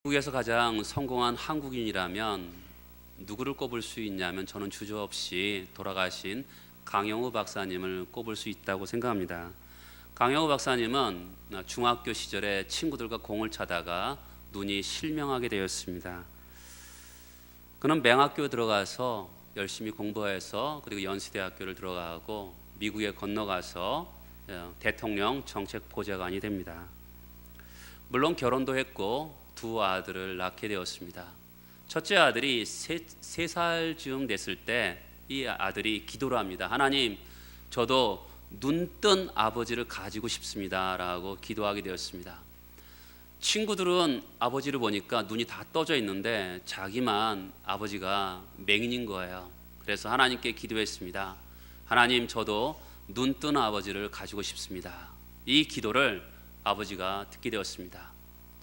미국에서 가장 성공한 한국인이라면 누구를 꼽을 수 있냐면 저는 주저없이 돌아가신 강영우 박사님을 꼽을 수 있다고 생각합니다. 강영우 박사님은 중학교 시절에 친구들과 공을 차다가 눈이 실명하게 되었습니다. 그는 맹학교 들어가서 열심히 공부해서 그리고 연세대학교를 들어가고 미국에 건너가서 대통령 정책 보좌관이 됩니다. 물론 결혼도 했고 두 아들을 낳게 되었습니다. 첫째 아들이 3살쯤 됐을 때 이 아들이 기도를 합니다. 하나님, 저도 눈뜬 아버지를 가지고 싶습니다 라고 기도하게 되었습니다. 친구들은 아버지를 보니까 눈이 다 떠져 있는데 자기만 아버지가 맹인인 거예요. 그래서 하나님께 기도했습니다. 하나님, 저도 눈뜬 아버지를 가지고 싶습니다. 이 기도를 아버지가 듣게 되었습니다.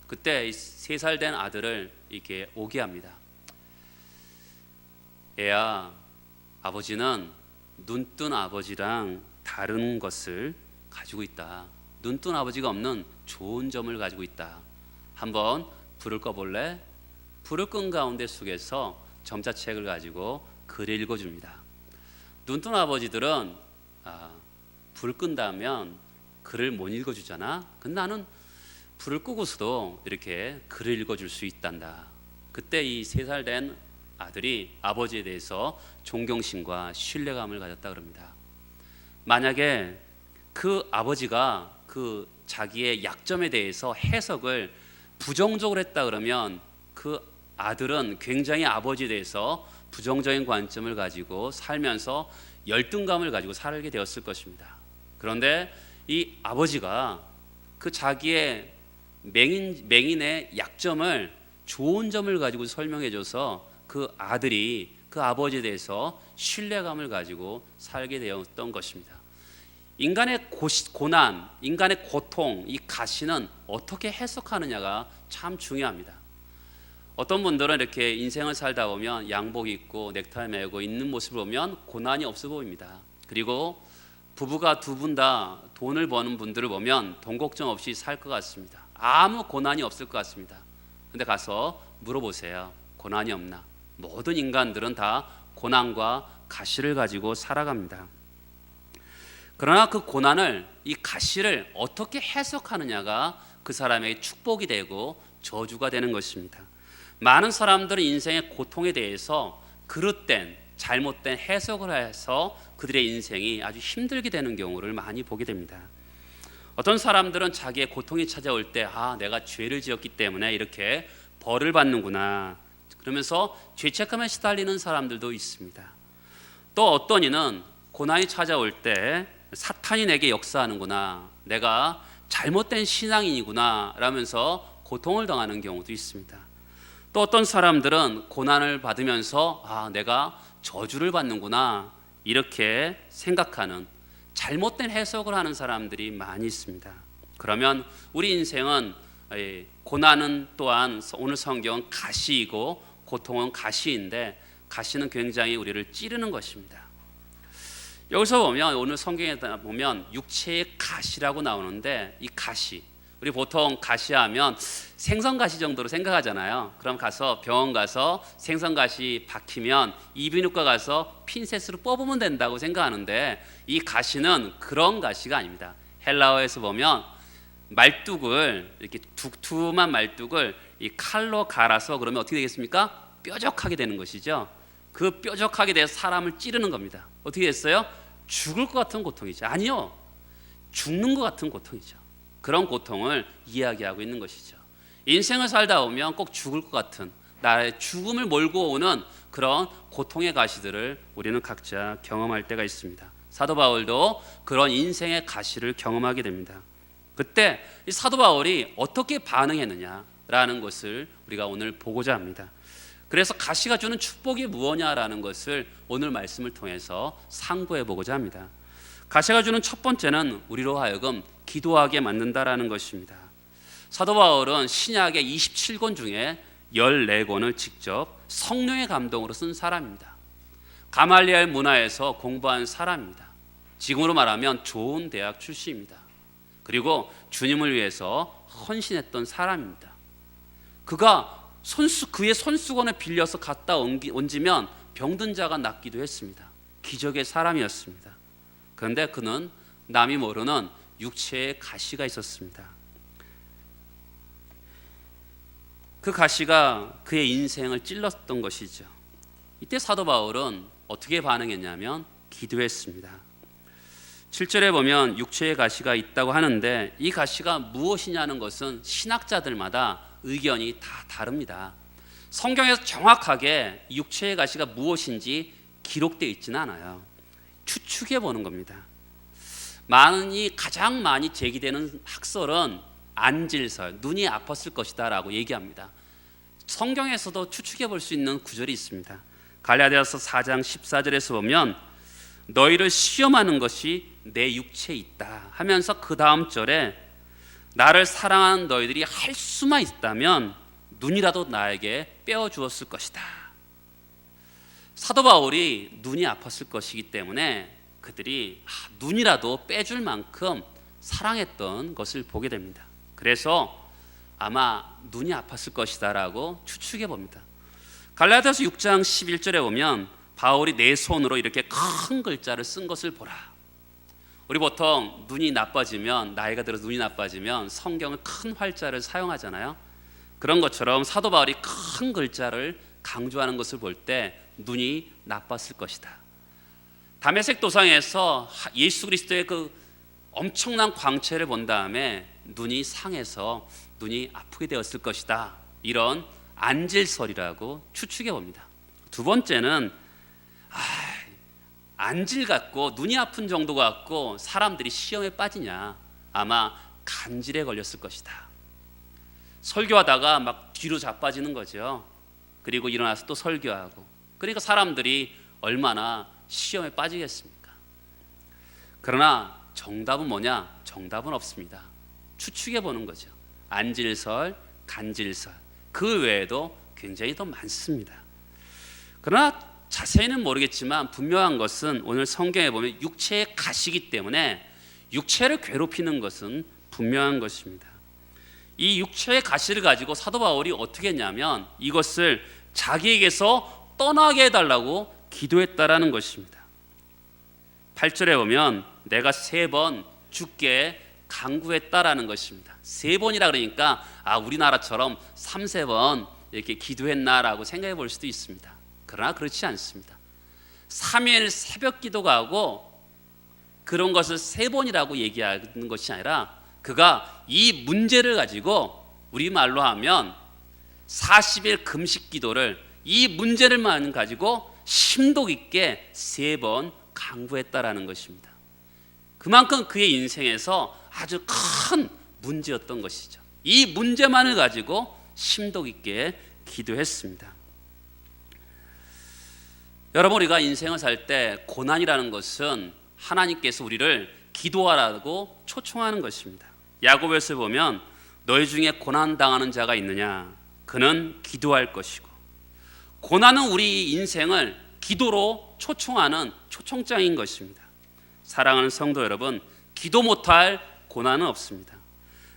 그때 3살 된 아들을 이렇게 오게 합니다. 애야, 아버지는 눈뜬 아버지랑 다른 것을 가지고 있다. 눈뜬 아버지가 없는 좋은 점을 가지고 있다. 한번 불을 꺼볼래? 불을 끈 가운데 속에서 점자책을 가지고 글을 읽어줍니다. 눈뜬 아버지들은 불 끈다면 글을 못 읽어주잖아. 근데 나는 불을 끄고서도 이렇게 글을 읽어줄 수 있단다. 그때 이 3살 된 아들이 아버지에 대해서 존경심과 신뢰감을 가졌다 그럽니다. 만약에 그 아버지가 그 자기의 약점에 대해서 해석을 부정적으로 했다 그러면 그 아들은 굉장히 아버지에 대해서 부정적인 관점을 가지고 살면서 열등감을 가지고 살게 되었을 것입니다. 그런데 이 아버지가 그 자기의 맹인의 약점을 좋은 점을 가지고 설명해줘서 그 아들이 그 아버지에 대해서 신뢰감을 가지고 살게 되었던 것입니다. 인간의 고난, 인간의 고통, 이 가시는 어떻게 해석하느냐가 참 중요합니다. 어떤 분들은 이렇게 인생을 살다 보면 양복 입고 넥타이 매고 있는 모습을 보면 고난이 없어 보입니다. 그리고 부부가 두 분 다 돈을 버는 분들을 보면 돈 걱정 없이 살 것 같습니다. 아무 고난이 없을 것 같습니다. 근데 가서 물어보세요. 고난이 없나? 모든 인간들은 다 고난과 가시를 가지고 살아갑니다. 그러나 그 고난을, 이 가시를 어떻게 해석하느냐가 그 사람에게 축복이 되고 저주가 되는 것입니다. 많은 사람들은 인생의 고통에 대해서 그릇된 잘못된 해석을 해서 그들의 인생이 아주 힘들게 되는 경우를 많이 보게 됩니다. 어떤 사람들은 자기의 고통이 찾아올 때 내가 죄를 지었기 때문에 이렇게 벌을 받는구나 그러면서 죄책감에 시달리는 사람들도 있습니다. 또 어떤 이는 고난이 찾아올 때 사탄이 내게 역사하는구나, 내가 잘못된 신앙인이구나 라면서 고통을 당하는 경우도 있습니다. 또 어떤 사람들은 고난을 받으면서 내가 저주를 받는구나 이렇게 생각하는 잘못된 해석을 하는 사람들이 많이 있습니다. 그러면 우리 인생은 고난은 또한 오늘 성경은 가시이고 고통은 가시인데 가시는 굉장히 우리를 찌르는 것입니다. 여기서 보면 오늘 성경에 보면 육체의 가시라고 나오는데 이 가시, 우리 보통 가시하면 생선가시 정도로 생각하잖아요. 그럼 가서 병원 가서 생선가시 박히면 이비인후과 가서 핀셋으로 뽑으면 된다고 생각하는데 이 가시는 그런 가시가 아닙니다. 헬라어에서 보면 말뚝을 이렇게 두툼한 말뚝을 이 칼로 갈아서 그러면 어떻게 되겠습니까? 뾰족하게 되는 것이죠. 그 뾰족하게 돼서 사람을 찌르는 겁니다. 어떻게 됐어요? 죽을 것 같은 고통이죠. 아니요, 죽는 것 같은 고통이죠. 그런 고통을 이야기하고 있는 것이죠. 인생을 살다 보면 꼭 죽을 것 같은, 나의 죽음을 몰고 오는 그런 고통의 가시들을 우리는 각자 경험할 때가 있습니다. 사도 바울도 그런 인생의 가시를 경험하게 됩니다. 그때 이 사도 바울이 어떻게 반응했느냐라는 것을 우리가 오늘 보고자 합니다. 그래서 가시가 주는 축복이 무엇냐라는 것을 오늘 말씀을 통해서 상고해 보고자 합니다. 가시가 주는 첫 번째는 우리로 하여금 기도하게 만든다라는 것입니다. 사도 바울은 신약의 27권 중에 14권을 직접 성령의 감동으로 쓴 사람입니다. 가말리엘 문화에서 공부한 사람입니다. 지금으로 말하면 좋은 대학 출신입니다. 그리고 주님을 위해서 헌신했던 사람입니다. 그가 그의 손수건을 빌려서 갖다 얹으면 병든 자가 낫기도 했습니다. 기적의 사람이었습니다. 그런데 그는 남이 모르는 육체의 가시가 있었습니다. 그 가시가 그의 인생을 찔렀던 것이죠. 이때 사도 바울은 어떻게 반응했냐면 기도했습니다. 7절에 보면 육체의 가시가 있다고 하는데 이 가시가 무엇이냐는 것은 신학자들마다 의견이 다 다릅니다. 성경에서 정확하게 육체의 가시가 무엇인지 기록되어 있지는 않아요. 추측해 보는 겁니다. 가장 많이 제기되는 학설은 안질설, 눈이 아팠을 것이다 라고 얘기합니다. 성경에서도 추측해 볼 수 있는 구절이 있습니다. 갈라디아서 4장 14절에서 보면 너희를 시험하는 것이 내 육체에 있다 하면서 그 다음 절에 나를 사랑하는 너희들이 할 수만 있다면 눈이라도 나에게 빼어주었을 것이다. 사도 바울이 눈이 아팠을 것이기 때문에 그들이 눈이라도 빼줄 만큼 사랑했던 것을 보게 됩니다. 그래서 아마 눈이 아팠을 것이다 라고 추측해 봅니다. 갈라디아서 6장 11절에 보면 바울이 내 손으로 이렇게 큰 글자를 쓴 것을 보라. 우리 보통 눈이 나빠지면, 나이가 들어서 눈이 나빠지면 성경을 큰 활자를 사용하잖아요. 그런 것처럼 사도 바울이 큰 글자를 강조하는 것을 볼 때 눈이 나빴을 것이다. 다메섹 도상에서 예수 그리스도의 그 엄청난 광채를 본 다음에 눈이 상해서 눈이 아프게 되었을 것이다. 이런 안질설이라고 추측해 봅니다. 두 번째는 안질 같고 눈이 아픈 정도 같고 사람들이 시험에 빠지냐, 아마 간질에 걸렸을 것이다. 설교하다가 막 뒤로 자빠지는 거죠. 그리고 일어나서 또 설교하고, 그러니까 사람들이 얼마나 시험에 빠지겠습니까? 그러나 정답은 뭐냐? 정답은 없습니다. 추측해 보는 거죠. 안질설, 간질설, 그 외에도 굉장히 더 많습니다. 그러나 자세히는 모르겠지만 분명한 것은 오늘 성경에 보면 육체의 가시기 때문에 육체를 괴롭히는 것은 분명한 것입니다. 이 육체의 가시를 가지고 사도 바울이 어떻게 했냐면 이것을 자기에게서 떠나게 해달라고 기도했다라는 것입니다. 8절에 보면 내가 3번 죽게 간구했다라는 것입니다. 3번이라 그러니까 우리나라처럼 3-4번 이렇게 기도했나라고 생각해 볼 수도 있습니다. 그러나 그렇지 않습니다. 3일 새벽 기도가 하고 그런 것을 3번이라고 얘기하는 것이 아니라 그가 이 문제를 가지고 우리말로 하면 40일 금식 기도를 이 문제를만 가지고 심도 있게 3번 간구했다라는 것입니다. 그만큼 그의 인생에서 아주 큰 문제였던 것이죠. 이 문제만을 가지고 심도 있게 기도했습니다. 여러분, 우리가 인생을 살 때 고난이라는 것은 하나님께서 우리를 기도하라고 초청하는 것입니다. 야고보서에 보면 너희 중에 고난 당하는 자가 있느냐? 그는 기도할 것이고. 고난은 우리 인생을 기도로 초청하는 초청장인 것입니다. 사랑하는 성도 여러분, 기도 못할 고난은 없습니다.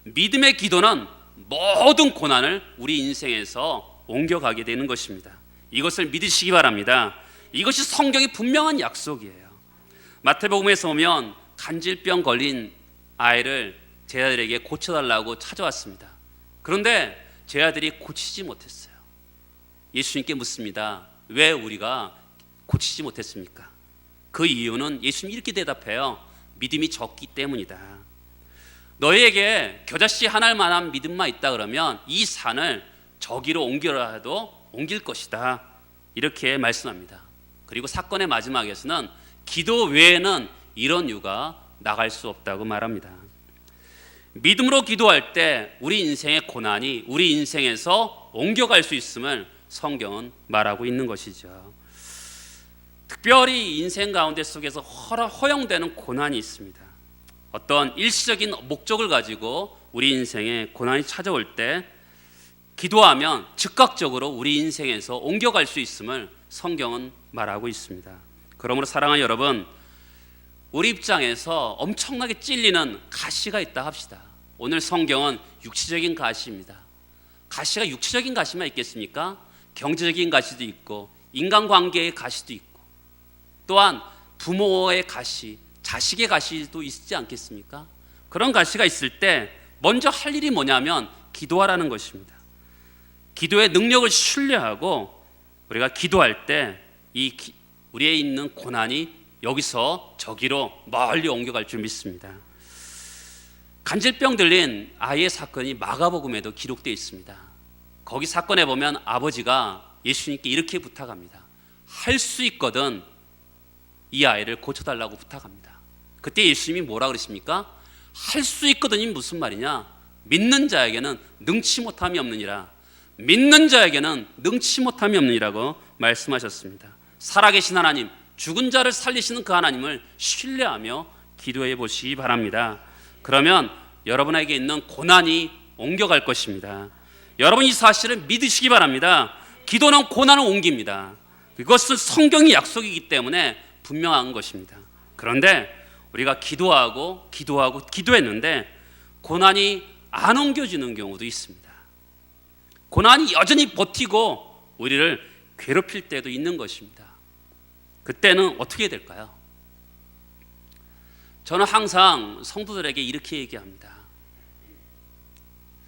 믿음의 기도는 모든 고난을 우리 인생에서 옮겨가게 되는 것입니다. 이것을 믿으시기 바랍니다. 이것이 성경의 분명한 약속이에요. 마태복음에서 보면 간질병 걸린 아이를 제 아들에게 고쳐달라고 찾아왔습니다. 그런데 제 아들이 고치지 못했어요. 예수님께 묻습니다. 왜 우리가 고치지 못했습니까? 그 이유는 예수님이 이렇게 대답해요. 믿음이 적기 때문이다. 너희에게 겨자씨 하나만한 믿음만 있다 그러면 이 산을 저기로 옮겨라 해도 옮길 것이다. 이렇게 말씀합니다. 그리고 사건의 마지막에서는 기도 외에는 이런 이유가 나갈 수 없다고 말합니다. 믿음으로 기도할 때 우리 인생의 고난이 우리 인생에서 옮겨갈 수 있음을 성경은 말하고 있는 것이죠. 특별히 인생 가운데 속에서 허용되는 고난이 있습니다. 어떤 일시적인 목적을 가지고 우리 인생에 고난이 찾아올 때 기도하면 즉각적으로 우리 인생에서 옮겨갈 수 있음을 성경은 말하고 있습니다. 그러므로 사랑하는 여러분, 우리 입장에서 엄청나게 찔리는 가시가 있다 합시다. 오늘 성경은 육체적인 가시입니다. 가시가 육체적인 가시만 있겠습니까? 경제적인 가시도 있고 인간관계의 가시도 있고 또한 부모의 가시, 자식의 가시도 있지 않겠습니까? 그런 가시가 있을 때 먼저 할 일이 뭐냐면 기도하라는 것입니다. 기도의 능력을 신뢰하고 우리가 기도할 때 우리에 있는 고난이 여기서 저기로 멀리 옮겨갈 줄 믿습니다. 간질병 들린 아이의 사건이 마가복음에도 기록되어 있습니다. 거기 사건에 보면 아버지가 예수님께 이렇게 부탁합니다. 할 수 있거든 이 아이를 고쳐달라고 부탁합니다. 그때 예수님이 뭐라 그러십니까? 할 수 있거든이 무슨 말이냐? 믿는 자에게는 능치 못함이 없느니라. 믿는 자에게는 능치 못함이 없느니라고 말씀하셨습니다. 살아계신 하나님, 죽은 자를 살리시는 그 하나님을 신뢰하며 기도해 보시기 바랍니다. 그러면 여러분에게 있는 고난이 옮겨갈 것입니다. 여러분 이 사실을 믿으시기 바랍니다. 기도는 고난을 옮깁니다. 이것은 성경의 약속이기 때문에 분명한 것입니다. 그런데 우리가 기도했는데 고난이 안 옮겨지는 경우도 있습니다. 고난이 여전히 버티고 우리를 괴롭힐 때도 있는 것입니다. 그때는 어떻게 될까요? 저는 항상 성도들에게 이렇게 얘기합니다.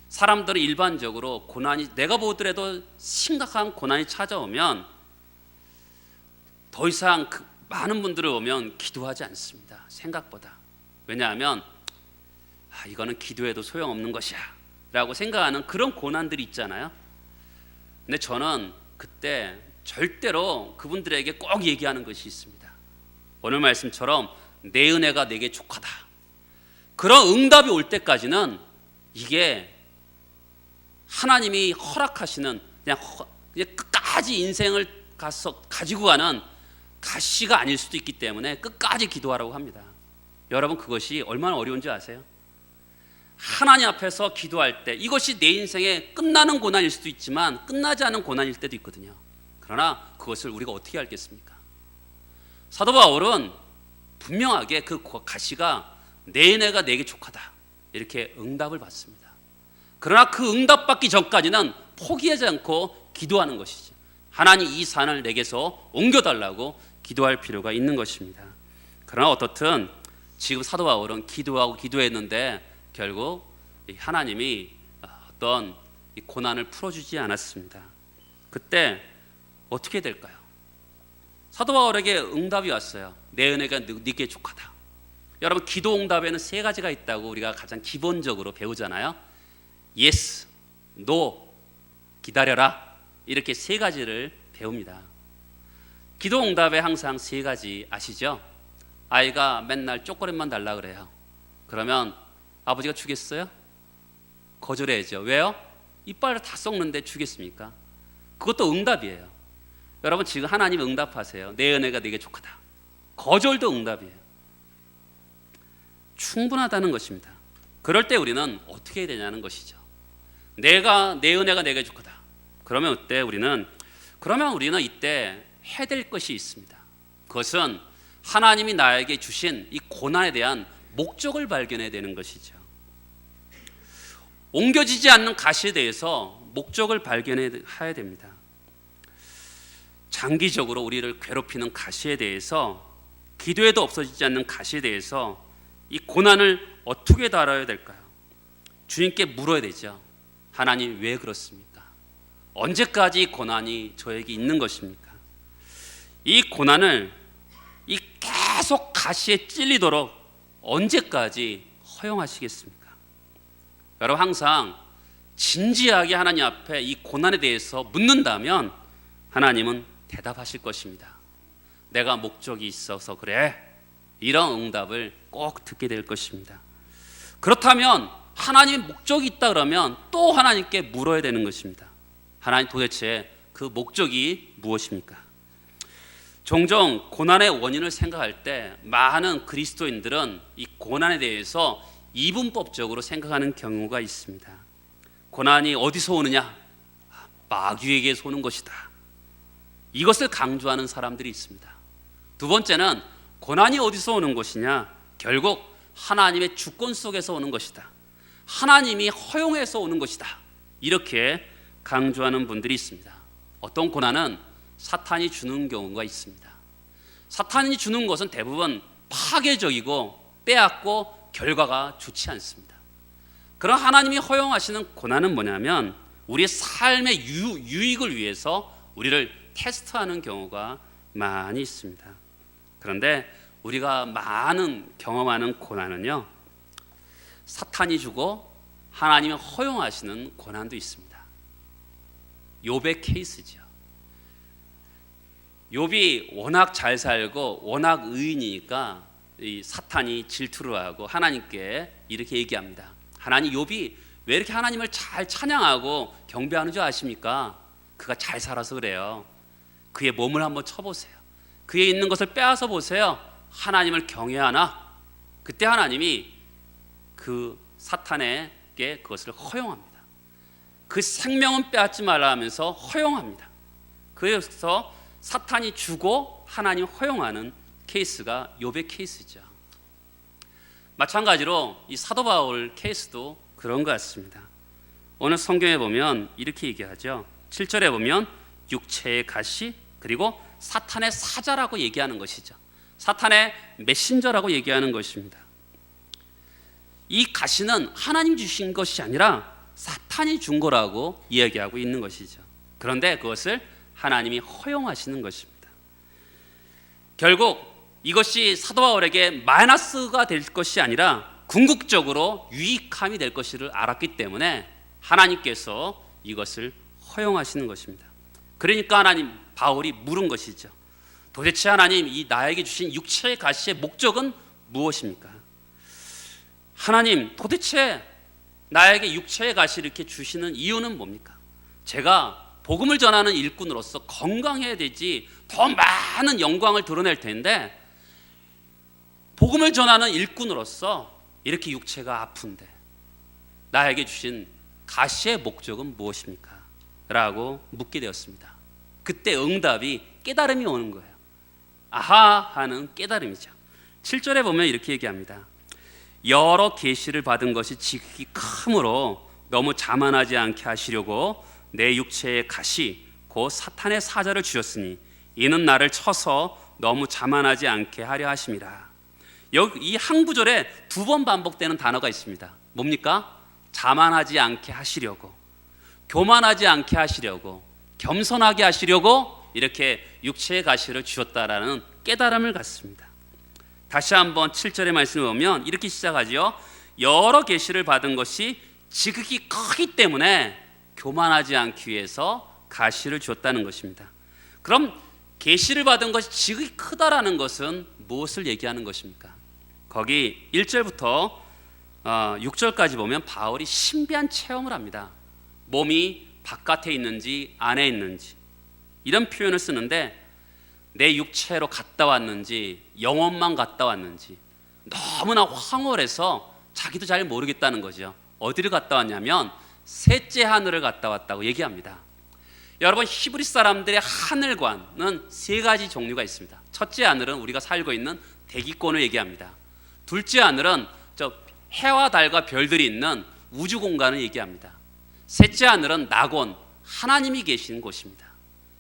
사람들은 일반적으로 고난이 내가 보더라도 심각한 고난이 찾아오면 더 이상 많은 분들이 오면 기도하지 않습니다. 생각보다. 왜냐하면 이거는 기도해도 소용없는 것이야 라고 생각하는 그런 고난들이 있잖아요. 근데 저는 그때 절대로 그분들에게 꼭 얘기하는 것이 있습니다. 오늘 말씀처럼 내 은혜가 내게 족하다. 그런 응답이 올 때까지는 이게 하나님이 허락하시는 그냥 끝까지 인생을 가지고 가는 가시가 아닐 수도 있기 때문에 끝까지 기도하라고 합니다. 여러분 그것이 얼마나 어려운지 아세요? 하나님 앞에서 기도할 때 이것이 내 인생의 끝나는 고난일 수도 있지만 끝나지 않은 고난일 때도 있거든요. 그러나 그것을 우리가 어떻게 알겠습니까? 사도 바울은 분명하게 그 가시가 내 은혜가 내게 족하다 이렇게 응답을 받습니다. 그러나 그 응답 받기 전까지는 포기하지 않고 기도하는 것이죠. 하나님 이 산을 내게서 옮겨달라고 기도할 필요가 있는 것입니다. 그러나 어떻든 지금 사도 바울은 기도하고 기도했는데 결국 하나님이 어떤 고난을 풀어주지 않았습니다. 그때 어떻게 될까요? 사도 바울에게 응답이 왔어요. 내 은혜가 네게 족하다. 여러분 기도 응답에는 세 가지가 있다고 우리가 가장 기본적으로 배우잖아요. Yes, No, 기다려라 이렇게 세 가지를 배웁니다. 기도 응답에 항상 세 가지 아시죠? 아이가 맨날 초콜릿만 달라 그래요. 그러면 아버지가 주겠어요? 거절해야죠. 왜요? 이빨을 다 썩는데 주겠습니까? 그것도 응답이에요. 여러분 지금 하나님 응답하세요. 내 은혜가 네게 족하다. 거절도 응답이에요. 충분하다는 것입니다. 그럴 때 우리는 어떻게 해야 되냐는 것이죠. 내 은혜가 내게 족하다. 그러면 우리는 이때 해야 될 것이 있습니다. 그것은 하나님이 나에게 주신 이 고난에 대한 목적을 발견해야 되는 것이죠. 옮겨지지 않는 가시에 대해서 목적을 발견해야 됩니다. 장기적으로 우리를 괴롭히는 가시에 대해서, 기도해도 없어지지 않는 가시에 대해서 이 고난을 어떻게 다뤄야 될까요? 주님께 물어야 되죠. 하나님 왜 그렇습니까? 언제까지 고난이 저에게 있는 것입니까? 이 고난을 이 계속 가시에 찔리도록 언제까지 허용하시겠습니까? 여러분 항상 진지하게 하나님 앞에 이 고난에 대해서 묻는다면 하나님은 대답하실 것입니다. 내가 목적이 있어서 그래. 이런 응답을 꼭 듣게 될 것입니다. 그렇다면 하나님의 목적이 있다 그러면 또 하나님께 물어야 되는 것입니다. 하나님 도대체 그 목적이 무엇입니까? 종종 고난의 원인을 생각할 때 많은 그리스도인들은 이 고난에 대해서 이분법적으로 생각하는 경우가 있습니다. 고난이 어디서 오느냐? 마귀에게서 오는 것이다. 이것을 강조하는 사람들이 있습니다. 두 번째는 고난이 어디서 오는 것이냐? 결국 하나님의 주권 속에서 오는 것이다. 하나님이 허용해서 오는 것이다. 이렇게 강조하는 분들이 있습니다. 어떤 고난은 사탄이 주는 경우가 있습니다. 사탄이 주는 것은 대부분 파괴적이고 빼앗고 결과가 좋지 않습니다. 그런 하나님이 허용하시는 고난은 뭐냐면 우리의 삶의 유익을 위해서 우리를 테스트하는 경우가 많이 있습니다. 그런데 우리가 많은 경험하는 고난은요, 사탄이 주고 하나님이 허용하시는 고난도 있습니다. 욥의 케이스죠. 욥이 워낙 잘 살고 워낙 의인이니까 이 사탄이 질투를 하고 하나님께 이렇게 얘기합니다. 하나님, 욥이 왜 이렇게 하나님을 잘 찬양하고 경배하는 줄 아십니까? 그가 잘 살아서 그래요. 그의 몸을 한번 쳐보세요. 그에 있는 것을 빼앗아 보세요. 하나님을 경외하나? 그때 하나님이 그 사탄에게 그것을 허용합니다. 그 생명은 빼앗지 말라 하면서 허용합니다. 그래서 사탄이 주고 하나님 허용하는 케이스가 욥의 케이스죠. 마찬가지로 이 사도 바울 케이스도 그런 것 같습니다. 오늘 성경에 보면 이렇게 얘기하죠. 7절에 보면 육체의 가시, 그리고 사탄의 사자라고 얘기하는 것이죠. 사탄의 메신저라고 얘기하는 것입니다. 이 가시는 하나님 주신 것이 아니라 사탄이 준 거라고 이야기하고 있는 것이죠. 그런데 그것을 하나님이 허용하시는 것입니다. 결국 이것이 사도 바울에게 마이너스가 될 것이 아니라 궁극적으로 유익함이 될 것을 알았기 때문에 하나님께서 이것을 허용하시는 것입니다. 그러니까 하나님, 바울이 물은 것이죠. 도대체 하나님, 이 나에게 주신 육체의 가시의 목적은 무엇입니까? 하나님, 도대체 나에게 육체의 가시를 이렇게 주시는 이유는 뭡니까? 제가 복음을 전하는 일꾼으로서 건강해야 되지 더 많은 영광을 드러낼 텐데 복음을 전하는 일꾼으로서 이렇게 육체가 아픈데 나에게 주신 가시의 목적은 무엇입니까? 라고 묻게 되었습니다. 그때 응답이 깨달음이 오는 거예요. 아하 하는 깨달음이죠. 7절에 보면 이렇게 얘기합니다. 여러 계시를 받은 것이 지극히 크므로 너무 자만하지 않게 하시려고 내 육체의 가시 곧 사탄의 사자를 주셨으니 이는 나를 쳐서 너무 자만하지 않게 하려 하심이라. 여기 이 한 구절에 두 번 반복되는 단어가 있습니다. 뭡니까? 자만하지 않게 하시려고, 교만하지 않게 하시려고, 겸손하게 하시려고 이렇게 육체의 가시를 주셨다라는 깨달음을 갖습니다. 다시 한번 7절의 말씀을 보면 이렇게 시작하지요. 여러 계시를 받은 것이 지극히 크기 때문에 교만하지 않기 위해서 가시를 주었다는 것입니다. 그럼 계시를 받은 것이 지극히 크다라는 것은 무엇을 얘기하는 것입니까? 거기 1절부터 6절까지 보면 바울이 신비한 체험을 합니다. 몸이 바깥에 있는지 안에 있는지 이런 표현을 쓰는데 내 육체로 갔다 왔는지 영혼만 갔다 왔는지 너무나 황홀해서 자기도 잘 모르겠다는 거죠. 어디를 갔다 왔냐면 셋째 하늘을 갔다 왔다고 얘기합니다. 여러분, 히브리 사람들의 하늘관은 세 가지 종류가 있습니다. 첫째 하늘은 우리가 살고 있는 대기권을 얘기합니다. 둘째 하늘은 저 해와 달과 별들이 있는 우주 공간을 얘기합니다. 셋째 하늘은 낙원, 하나님이 계신 곳입니다.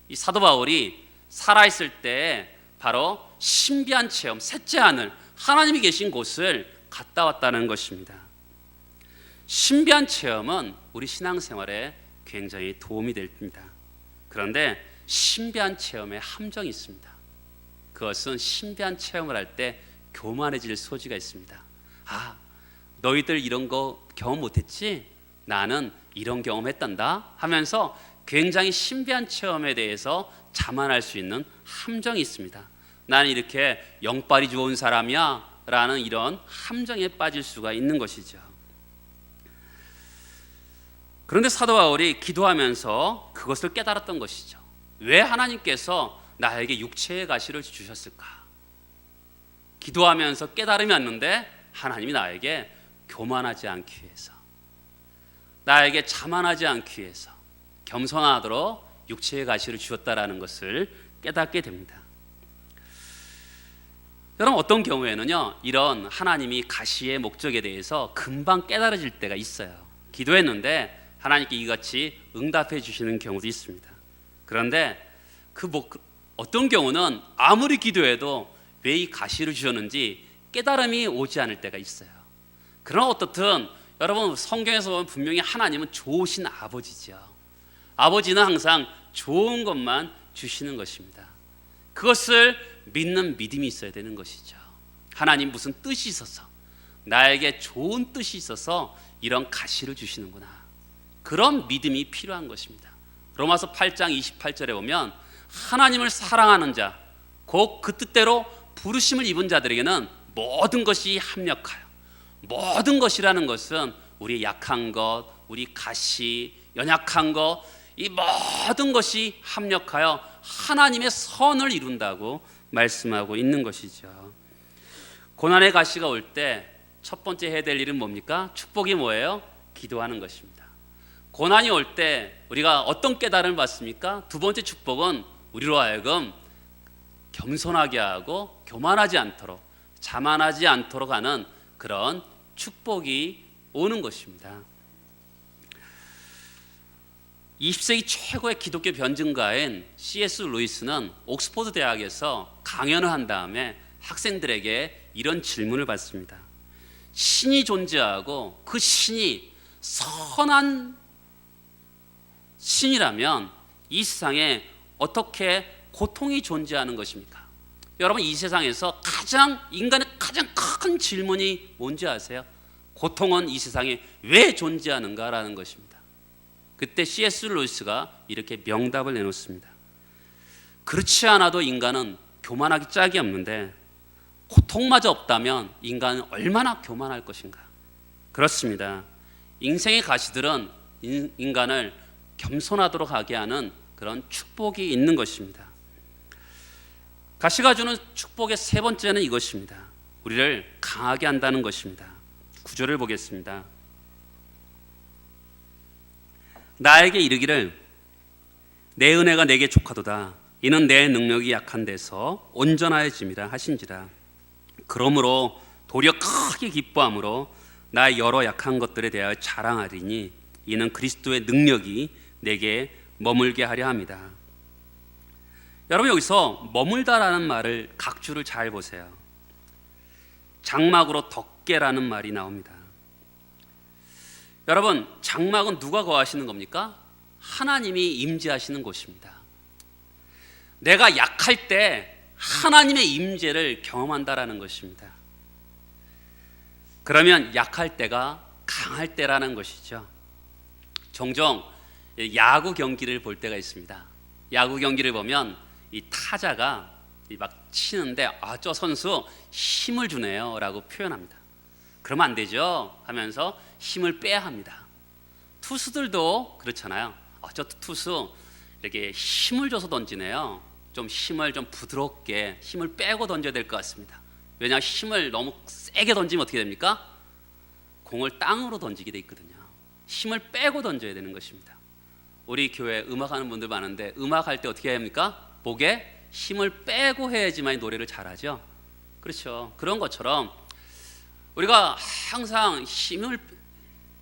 이 사도 바울이 살아있을 때 바로 신비한 체험, 셋째 하늘, 하나님이 계신 곳을 갔다 왔다는 것입니다. 신비한 체험은 우리 신앙생활에 굉장히 도움이 됩니다. 그런데 신비한 체험에 함정이 있습니다. 그것은 신비한 체험을 할 때 교만해질 소지가 있습니다. 아, 너희들 이런 거 경험 못했지? 나는 이런 경험했단다 하면서 굉장히 신비한 체험에 대해서 자만할 수 있는 함정이 있습니다. 나는 이렇게 영빨이 좋은 사람이야 라는 이런 함정에 빠질 수가 있는 것이죠. 그런데 사도 바울이 기도하면서 그것을 깨달았던 것이죠. 왜 하나님께서 나에게 육체의 가시를 주셨을까? 기도하면서 깨달음이 왔는데 하나님이 나에게 교만하지 않기 위해서, 나에게 자만하지 않기 위해서 겸손하도록 육체의 가시를 주었다라는 것을 깨닫게 됩니다. 여러분, 어떤 경우에는요, 이런 하나님이 가시의 목적에 대해서 금방 깨달아질 때가 있어요. 기도했는데 하나님께 이같이 응답해 주시는 경우도 있습니다. 그런데 어떤 경우는 아무리 기도해도 왜 이 가시를 주셨는지 깨달음이 오지 않을 때가 있어요. 그러나 어떻든 여러분, 성경에서 보면 분명히 하나님은 좋으신 아버지죠. 아버지는 항상 좋은 것만 주시는 것입니다. 그것을 믿는 믿음이 있어야 되는 것이죠. 하나님 무슨 뜻이 있어서, 나에게 좋은 뜻이 있어서 이런 가시를 주시는구나, 그런 믿음이 필요한 것입니다. 로마서 8장 28절에 보면 하나님을 사랑하는 자, 곧 그 뜻대로 부르심을 입은 자들에게는 모든 것이 합력하여, 모든 것이라는 것은 우리 약한 것, 우리 가시, 연약한 것, 이 모든 것이 합력하여 하나님의 선을 이룬다고 말씀하고 있는 것이죠. 고난의 가시가 올 때 첫 번째 해야 될 일은 뭡니까? 축복이 뭐예요? 기도하는 것입니다. 고난이 올 때 우리가 어떤 깨달음을 받습니까? 두 번째 축복은 우리로 하여금 겸손하게 하고 교만하지 않도록, 자만하지 않도록 하는 그런 축복이 오는 것입니다. 20세기 최고의 기독교 변증가인 C.S. 루이스는 옥스퍼드 대학에서 강연을 한 다음에 학생들에게 이런 질문을 받습니다. 신이 존재하고 그 신이 선한 신이라면 이 세상에 어떻게 고통이 존재하는 것입니까? 여러분, 이 세상에서 인간의 가장 큰 질문이 뭔지 아세요? 고통은 이 세상에 왜 존재하는가라는 것입니다. 그때 C.S. 루이스가 이렇게 명답을 내놓습니다. 그렇지 않아도 인간은 교만하기 짝이 없는데 고통마저 없다면 인간은 얼마나 교만할 것인가? 그렇습니다. 인생의 가시들은 인간을 겸손하도록 하게 하는 그런 축복이 있는 것입니다. 가시가 주는 축복의 세 번째는 이것입니다. 우리를 강하게 한다는 것입니다. 9절을 보겠습니다. 나에게 이르기를 내 은혜가 내게 족하도다. 이는 내 능력이 약한 데서 온전하여짐이라 하신지라. 그러므로 도리어 크게 기뻐함으로 나의 여러 약한 것들에 대하여 자랑하리니 이는 그리스도의 능력이 내게 머물게 하려 합니다. 여러분, 여기서 머물다라는 말을 각주를 잘 보세요. 장막으로 덮게라는 말이 나옵니다. 여러분, 장막은 누가 거하시는 겁니까? 하나님이 임재하시는 곳입니다. 내가 약할 때 하나님의 임재를 경험한다라는 것입니다. 그러면 약할 때가 강할 때라는 것이죠. 종종 야구 경기를 볼 때가 있습니다. 야구 경기를 보면 이 타자가 막 치는데 저 선수 힘을 주네요 라고 표현합니다. 그러면 안 되죠 하면서 힘을 빼야 합니다. 투수들도 그렇잖아요. 저 투수 이렇게 힘을 줘서 던지네요. 좀 힘을 좀 부드럽게 힘을 빼고 던져야 될 것 같습니다. 왜냐하면 힘을 너무 세게 던지면 어떻게 됩니까? 공을 땅으로 던지게 돼 있거든요. 힘을 빼고 던져야 되는 것입니다. 우리 교회 음악하는 분들 많은데 음악할 때 어떻게 해야 합니까? 목에 힘을 빼고 해야지만 노래를 잘하죠. 그렇죠. 그런 것처럼 우리가 항상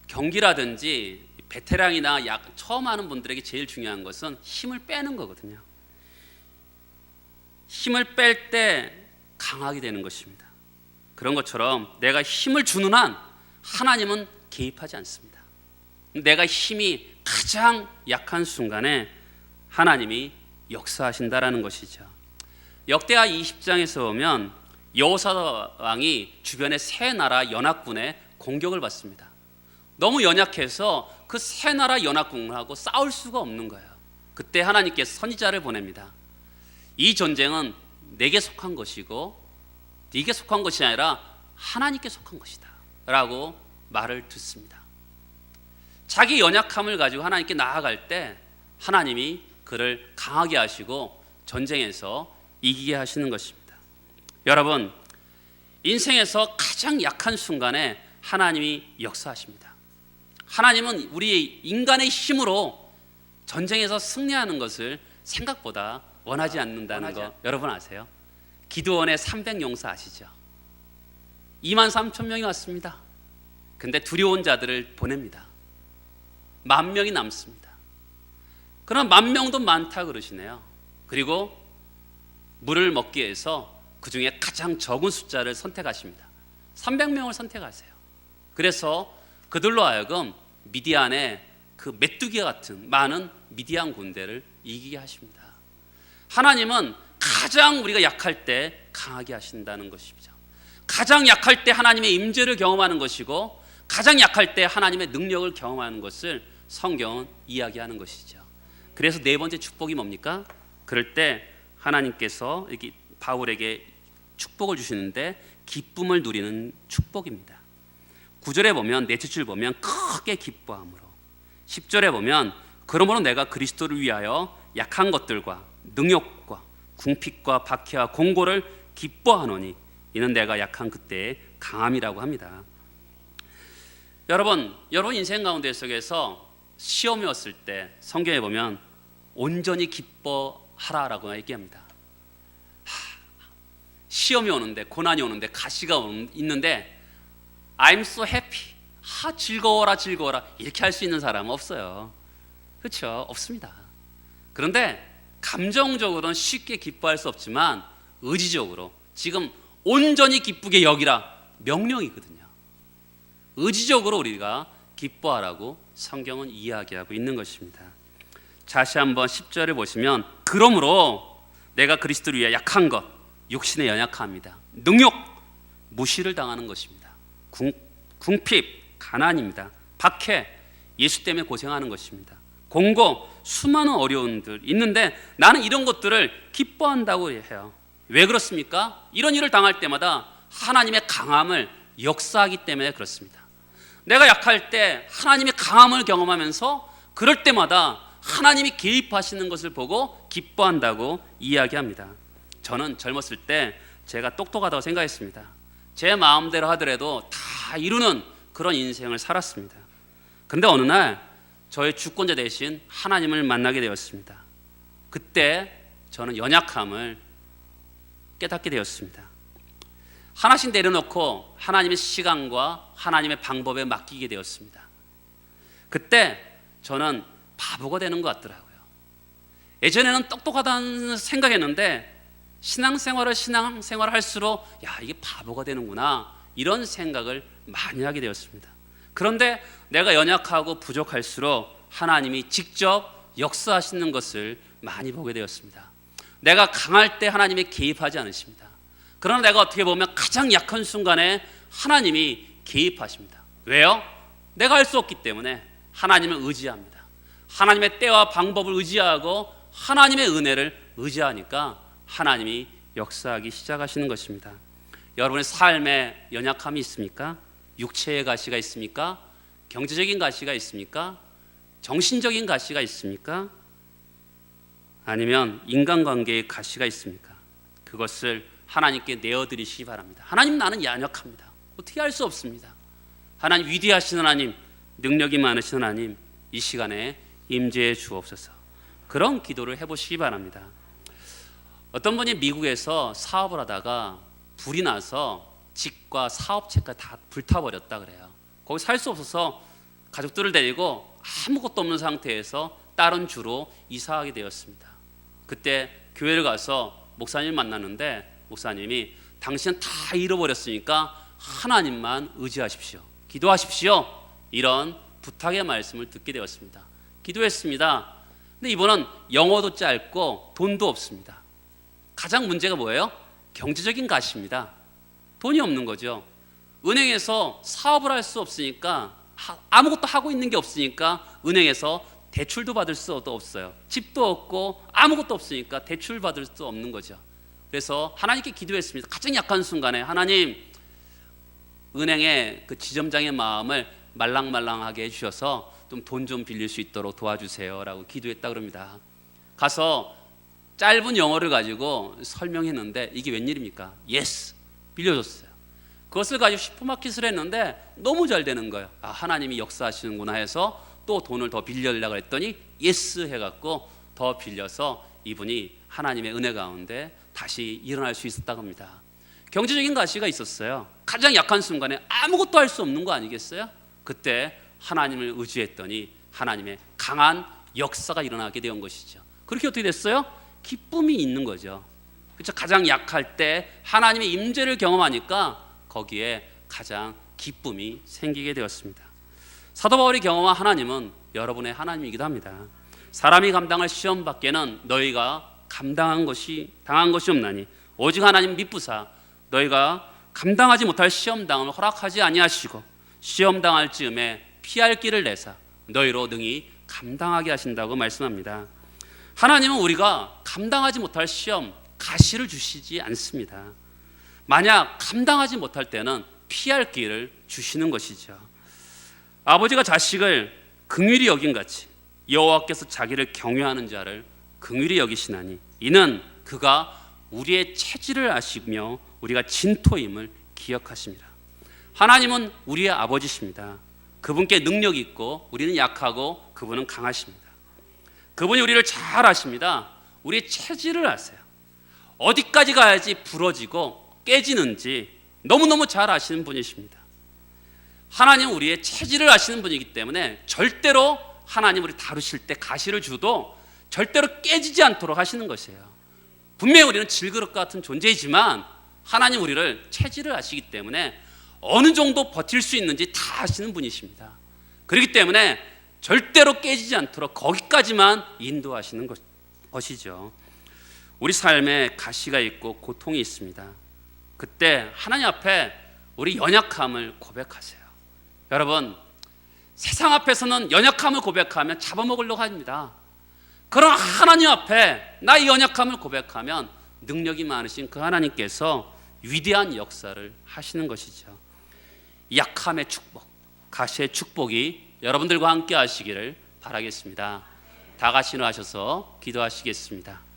경기라든지 베테랑이나 처음 하는 분들에게 제일 중요한 것은 힘을 빼는 거거든요. 힘을 뺄 때 강하게 되는 것입니다. 그런 것처럼 내가 힘을 주는 한 하나님은 개입하지 않습니다. 내가 힘이 가장 약한 순간에 하나님이 역사하신다라는 것이죠. 역대하 20장에서 보면 여호사 왕이 주변의 세 나라 연합군의 공격을 받습니다. 너무 연약해서 그 세 나라 연합군하고 싸울 수가 없는 거예요. 그때 하나님께서 선지자를 보냅니다. 이 전쟁은 내게 속한 것이고 네게 속한 것이 아니라 하나님께 속한 것이다 라고 말을 듣습니다. 자기 연약함을 가지고 하나님께 나아갈 때 하나님이 그를 강하게 하시고 전쟁에서 이기게 하시는 것입니다. 여러분, 인생에서 가장 약한 순간에 하나님이 역사하십니다. 하나님은 우리 인간의 힘으로 전쟁에서 승리하는 것을 생각보다 원하지 않는다는 거 여러분 아세요? 기드온의 300용사 아시죠? 23,000명이 왔습니다. 근데 두려운 자들을 보냅니다. 10,000명이 남습니다. 그러나 10,000명도 많다 그러시네요. 그리고 물을 먹기 위해서 그 중에 가장 적은 숫자를 선택하십니다. 300명을 선택하세요. 그래서 그들로 하여금 미디안의 그 메뚜기 같은 많은 미디안 군대를 이기게 하십니다. 하나님은 가장 우리가 약할 때 강하게 하신다는 것이죠. 가장 약할 때 하나님의 임재를 경험하는 것이고, 가장 약할 때 하나님의 능력을 경험하는 것을 성경은 이야기하는 것이죠. 그래서 네 번째 축복이 뭡니까? 그럴 때 하나님께서 이렇게 바울에게 축복을 주시는데 기쁨을 누리는 축복입니다. 9절에 보면, 넷째 줄 보면 크게 기뻐함으로, 10절에 보면 그러므로 내가 그리스도를 위하여 약한 것들과 능욕과 궁핍과 박해와 공고를 기뻐하노니 이는 내가 약한 그때의 강함이라고 합니다. 여러분 인생 가운데 속에서 시험이 왔을 때 성경에 보면 온전히 기뻐하라라고 얘기합니다. 시험이 오는데, 고난이 오는데, 가시가 있는데 I'm so happy, 즐거워라 이렇게 할 수 있는 사람은 없어요. 그렇죠? 없습니다. 그런데 감정적으로는 쉽게 기뻐할 수 없지만 의지적으로 지금 온전히 기쁘게 여기라 명령이거든요. 의지적으로 우리가 기뻐하라고 성경은 이야기하고 있는 것입니다. 다시 한번 10절을 보시면, 그러므로 내가 그리스도를 위해 약한 것, 육신의 연약함입니다. 능욕, 무시를 당하는 것입니다. 궁핍, 가난입니다. 박해, 예수 때문에 고생하는 것입니다. 공고, 수많은 어려움들 있는데 나는 이런 것들을 기뻐한다고 해요. 왜 그렇습니까? 이런 일을 당할 때마다 하나님의 강함을 역사하기 때문에 그렇습니다. 내가 약할 때 하나님의 강함을 경험하면서 그럴 때마다 하나님이 개입하시는 것을 보고 기뻐한다고 이야기합니다. 저는 젊었을 때 제가 똑똑하다고 생각했습니다. 제 마음대로 하더라도 다 이루는 그런 인생을 살았습니다. 그런데 어느 날 저의 주권자 대신 하나님을 만나게 되었습니다. 그때 저는 연약함을 깨닫게 되었습니다. 하나씩 내려놓고 하나님의 시간과 하나님의 방법에 맡기게 되었습니다. 그때 저는 바보가 되는 것 같더라고요. 예전에는 똑똑하다는 생각했는데 신앙생활을 할수록 이게 바보가 되는구나 이런 생각을 많이 하게 되었습니다. 그런데 내가 연약하고 부족할수록 하나님이 직접 역사하시는 것을 많이 보게 되었습니다. 내가 강할 때 하나님이 개입하지 않으십니다. 그러나 내가 어떻게 보면 가장 약한 순간에 하나님이 개입하십니다. 왜요? 내가 할 수 없기 때문에 하나님을 의지합니다. 하나님의 때와 방법을 의지하고 하나님의 은혜를 의지하니까 하나님이 역사하기 시작하시는 것입니다. 여러분의 삶에 연약함이 있습니까? 육체의 가시가 있습니까? 경제적인 가시가 있습니까? 정신적인 가시가 있습니까? 아니면 인간관계의 가시가 있습니까? 그것을 하나님께 내어드리시기 바랍니다. 하나님, 나는 연약합니다. 어떻게 할 수 없습니다. 하나님, 위대하신 하나님, 능력이 많으신 하나님, 이 시간에 임재해 주옵소서. 그런 기도를 해보시기 바랍니다. 어떤 분이 미국에서 사업을 하다가 불이 나서 집과 사업체가 다 불타버렸다 그래요. 거기 살 수 없어서 가족들을 데리고 아무것도 없는 상태에서 다른 주로 이사하게 되었습니다. 그때 교회를 가서 목사님을 만났는데 목사님이 당신은 다 잃어버렸으니까 하나님만 의지하십시오. 기도하십시오. 이런 부탁의 말씀을 듣게 되었습니다. 기도했습니다. 근데 이분은 영어도 짧고 돈도 없습니다. 가장 문제가 뭐예요? 경제적인 가시입니다. 돈이 없는 거죠. 은행에서 사업을 할 수 없으니까, 아무것도 하고 있는 게 없으니까 은행에서 대출도 받을 수도 없어요. 집도 없고 아무것도 없으니까 대출 받을 수 없는 거죠. 그래서 하나님께 기도했습니다. 가장 약한 순간에 하나님, 은행의 그 지점장의 마음을 말랑말랑하게 해주셔서 좀 돈 좀 빌릴 수 있도록 도와주세요 라고 기도했다 그럽니다. 가서 짧은 영어를 가지고 설명했는데 이게 웬일입니까? 예스, 빌려줬어요. 그것을 가지고 슈퍼마켓을 했는데 너무 잘 되는 거예요. 하나님이 역사하시는구나 해서 또 돈을 더 빌려려고 했더니 예스 해갖고 더 빌려서 이분이 하나님의 은혜 가운데 다시 일어날 수 있었다고 합니다. 경제적인 가시가 있었어요. 가장 약한 순간에 아무것도 할 수 없는 거 아니겠어요? 그때 하나님을 의지했더니 하나님의 강한 역사가 일어나게 된 것이죠. 그렇게 어떻게 됐어요? 기쁨이 있는 거죠. 그렇죠? 가장 약할 때 하나님의 임재를 경험하니까 거기에 가장 기쁨이 생기게 되었습니다. 사도 바울이 경험한 하나님은 여러분의 하나님이기도 합니다. 사람이 감당할 시험 밖에는 너희가 당한 것이 없나니 오직 하나님 미쁘사 너희가 감당하지 못할 시험당을 허락하지 아니하시고 시험당할 즈음에 피할 길을 내사 너희로 능히 감당하게 하신다고 말씀합니다. 하나님은 우리가 감당하지 못할 시험, 가시를 주시지 않습니다. 만약 감당하지 못할 때는 피할 길을 주시는 것이죠. 아버지가 자식을 긍휼히 여김같이 여호와께서 자기를 경외하는 자를 긍휼히 여기시나니 이는 그가 우리의 체질을 아시며 우리가 진토임을 기억하십니다. 하나님은 우리의 아버지십니다. 그분께 능력이 있고 우리는 약하고 그분은 강하십니다. 그분이 우리를 잘 아십니다. 우리의 체질을 아세요. 어디까지 가야지 부러지고 깨지는지 너무너무 잘 아시는 분이십니다. 하나님은 우리의 체질을 아시는 분이기 때문에 절대로 하나님 우리 다루실 때 가시를 줘도 절대로 깨지지 않도록 하시는 것이에요. 분명히 우리는 질그릇 같은 존재이지만 하나님 우리를 체질을 아시기 때문에 어느 정도 버틸 수 있는지 다 아시는 분이십니다. 그렇기 때문에 절대로 깨지지 않도록 거기까지만 인도하시는 것이죠. 우리 삶에 가시가 있고 고통이 있습니다. 그때 하나님 앞에 우리 연약함을 고백하세요. 여러분, 세상 앞에서는 연약함을 고백하면 잡아먹으려고 합니다. 그러나 하나님 앞에 나의 연약함을 고백하면 능력이 많으신 그 하나님께서 위대한 역사를 하시는 것이죠. 약함의 축복, 가시의 축복이 여러분들과 함께 하시기를 바라겠습니다. 다 같이 일어나셔서 기도하시겠습니다.